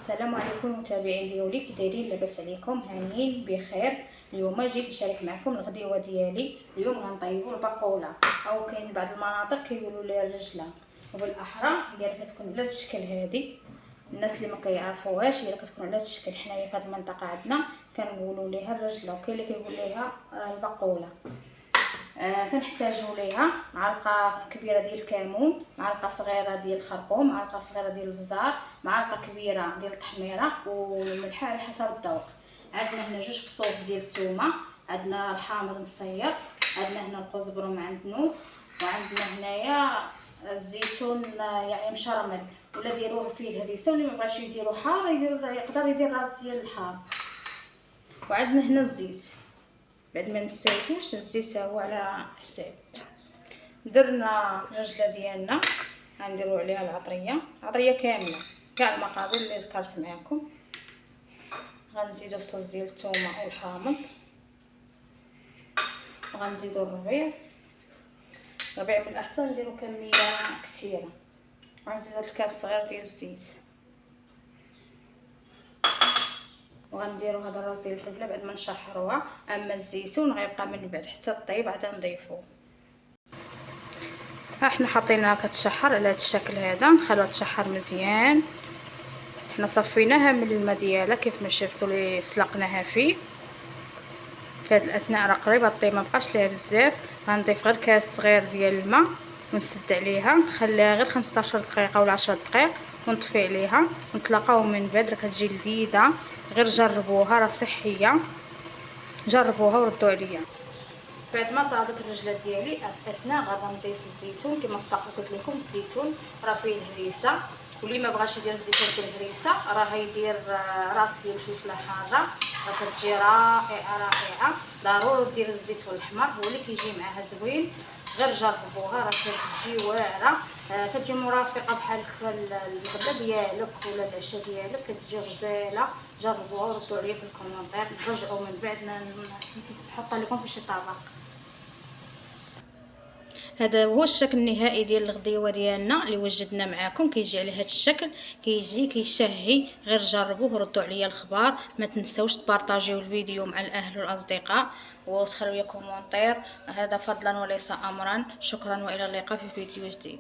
السلام عليكم متابعين ديالي، كي دايرين؟ لاباس عليكم؟ هانيين بخير. اليوم جيت نشارك معكم الغديوه ديالي. اليوم غنطيبوا البقوله، او كاين بعض المناطق كيقولوا ليها الرجله، وبالاحرى هي كتكون على هذا الشكل هذه. الناس اللي ما كيعرفوهاش هي كتكون على هذا الشكل. حنايا في هذه المنطقه عندنا كنقولوا ليها الرجله، وكاين اللي كيقول ليها البقوله. كنحتاجوا ليها معلقه كبيره ديال الكمون، معلقه صغيره ديال الخرقوم، معلقه صغيره ديال البزار، معلقه كبيره ديال التحميره، والملح على حسب الذوق. عندنا هنا 2 فصوص ديال الثومه، عندنا الحامض مصير، عندنا هنا القزبر ومعندنوس، وعندنا هنايا الزيتون يعني مشرمل، ولا ديروه فيه الهريسه، واللي ما بغاش يديرو حار يقدر يدير راس ديال الحار. وعندنا هنا الزيت، بعد ما نسيتوش الزيت هو على حساب. درنا الرجله ديالنا، غنديرو عليها العطريه كامله كاع المقادير اللي ذكرت معكم. غنزيدو فصوص ديال الثومه والحامض، وغنزيدو الربيع من الاحسن نديرو كميه كثيره، وغنزيد هاد الكاس صغير ديال الزيت، وغنديروا هذا الراس ديال الفلفله بعد ما نشحروها. اما الزيتون غيبقى من بعد حتى طيب عاد نضيفوه. ها حنا حطيناها كتشحر على هذا الشكل هذا، نخلوها تشحر مزيان. حنا صفيناها من الماء ديالها كيف ما شفتوا اللي سلقناها فيه. في هذا الاثناء راه قريبه طيب، ما بقاش ليها بزاف. غنضيف غير كاس صغير ديال الماء ونسد عليها، نخليها غير 15 دقيقه ولا 10 دقائق ونطفي عليها، ونتلاقاو من بعد. راه كتجي لذيذه، غير جربوها، راه صحيه، جربوها وردوا عليا. بعد ما طابت الرجله ديالي اثناء غادي نضيف الزيتون. كما سبق قلت لكم الزيتون راه فيه الهريسه، واللي ما بغاش يدير الزيتون في الهريسه راه يدير راس ديال الفلفله حاره، راه كتجي رائعه. ضروري دير الزيتون الاحمر، هو اللي كيجي معاها زوين. غير جربوها، راه كتجي واعره، كتجي مرافقه بحال الغدا ديالك ولا العشاء ديالك، كتجي غزاله. جربوها وردوا عليا في الكومونتير، رجعوا من بعد نحطها لكم في شي طبق. هذا هو الشكل النهائي ديال الغديوه ديالنا اللي وجدنا معكم. كيجي على هذا الشكل، كيجي كيشهي. غير جربوه وردوا عليا الخبار. ما تنساوش تبارطاجيو الفيديو مع الاهل والاصدقاء، وتخلوا لي كومونتير. هذا فضلا وليس امرا. شكرا والى اللقاء في فيديو جديد.